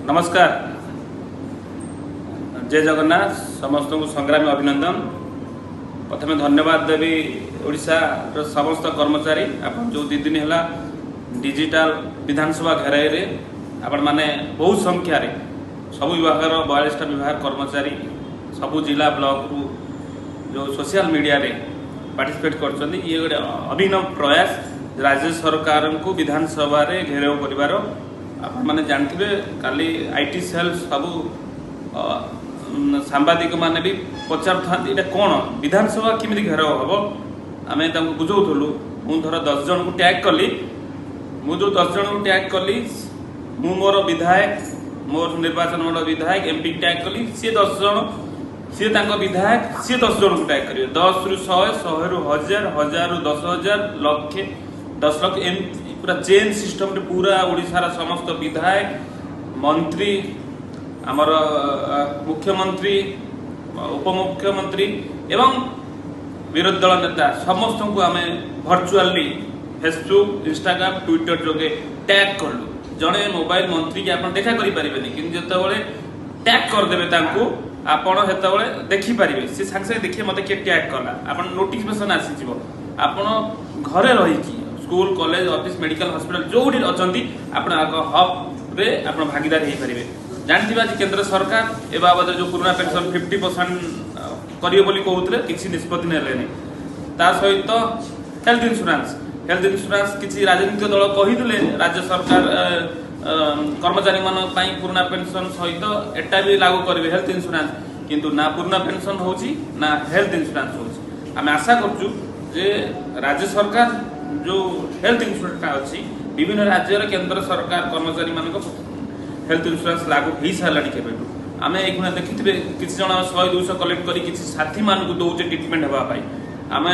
नमस्कार। जय जगन्नाथ। समस्त को संग्रामी अभिनंदन। प्रथम धन्यवाद देवी ओडिशा समस्त कर्मचारी आप जो 2 दिन है डिजिटल विधानसभा घेराई रे आपण माने बहुत संख्यार सब विभाग 42टा विभाग कर्मचारी सबू जिला ब्लॉक रु जो सोशल मीडिया रे पार्टिसिपेट कर ये गोटे अभिनव प्रयास राज्य सरकार को विधानसभा रे घेराव करिवार आपने जानते काली आईटी सेल सब सांबादिक माने भी पचार था कौन विधानसभा किमी घेराव हम आम बुझाऊलु मुझर 10 जन को टैग कली जो 10 जन को टैग कली मोर विधायक मोर निर्वाचन मंडल विधायक एमपी टैग कली सी 10 जन सी विधायक सी 10 जन को टैग करेंगे 10 रु 100 100 रु 1000 1000 रु 10,000 लक्षे 10 लाख पूरा चेन सिस्टम पूरा ओडिशार समस्त विधायक मंत्री आमर मुख्यमंत्री उपमुख्यमंत्री एवं विरोधी दल नेता समस्त को आम भर्चुआली फेसबुक इंस्टाग्राम ट्विटर जोगे टैग कलु जड़े मोबाइल मंत्री की आप देखा करें कि जिते टैग करदे आपण हेतबले देखिपारे सी सागे देखिए मत किए टैग कला आप नोटिफिकेशन आसीज आपण घरे रही school college office medical hospital जो आप हब रे आप भागीदार हो पारे। जानते आज केंद्र सरकार ए बाबद जो पुराना पेंशन 50% करिए बोली कहते किसी निष्पत्ति नेले ता सहित हेल्थ इंश्योरेंस किसी राजनीतिक दल कही राज्य सरकार कर्मचारी मान पुराना पेंशन सहित एटा भी लागू करेंगे हेल्थ इंश्योरेंस किंतु ना पुराना पेंशन होची ना हेल्थ इंश्योरेंस होची। आम आशा करचु जे राज्य सरकार जो हेल्थ इंश्योरेंस अच्छी विभिन्न राज्य केंद्र सरकार कर्मचारी मान हेल्थ इंश्योरेंस लागू हो सारा केबेठू आम एक देखिए किसी जन 100-200 कलेक्ट कर किसी साथी मान को दौचे ट्रिटमेंट हाँपाई आम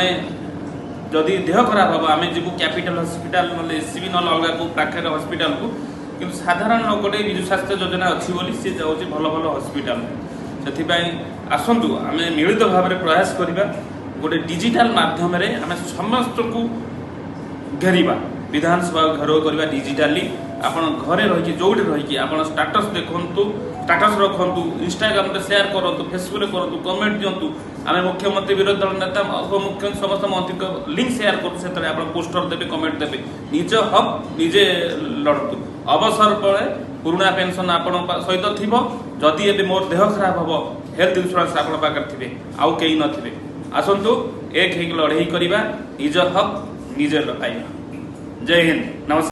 जदि देह खराब हम आम जीव कैपिटल हॉस्पिटल ना एससीबी ना अलग को पाखे हॉस्पिटल को किंतु साधारण लोकटे विजु स्वास्थ्य योजना अच्छी बोली सी जाऊँगी भल भल हॉस्पिटल से आसतु आम मिलित भाव में प्रयास करवा गोटे डिजिटल माध्यम आम समस्त को घेरिबा विधानसभा घर करवा डिजिटाली आपण घरे रही जो रही आप स्टाटस देखु स्टाटस रखु इंस्टाग्राम रे शेयर करूँ फेसबुक करूँ कमेंट दिंतु आम मुख्यमंत्री विरोधी दल नेता उपमुख्यमंत्री समस्त मंत्री लिंक शेयर करूँ आप पोस्टर देवे कमेंट देवे निज हक निजे लड़तु अवसर पड़े पुराना पेंशन आप सहित थी जदि ए मोर देह खराब हम हेल्थ इंश्योरेंस आप थे आउ कई नथिबे आसतु एक लड़ाई करवा निज हक निजे पाइबा। जय हिंद। नमस्कार।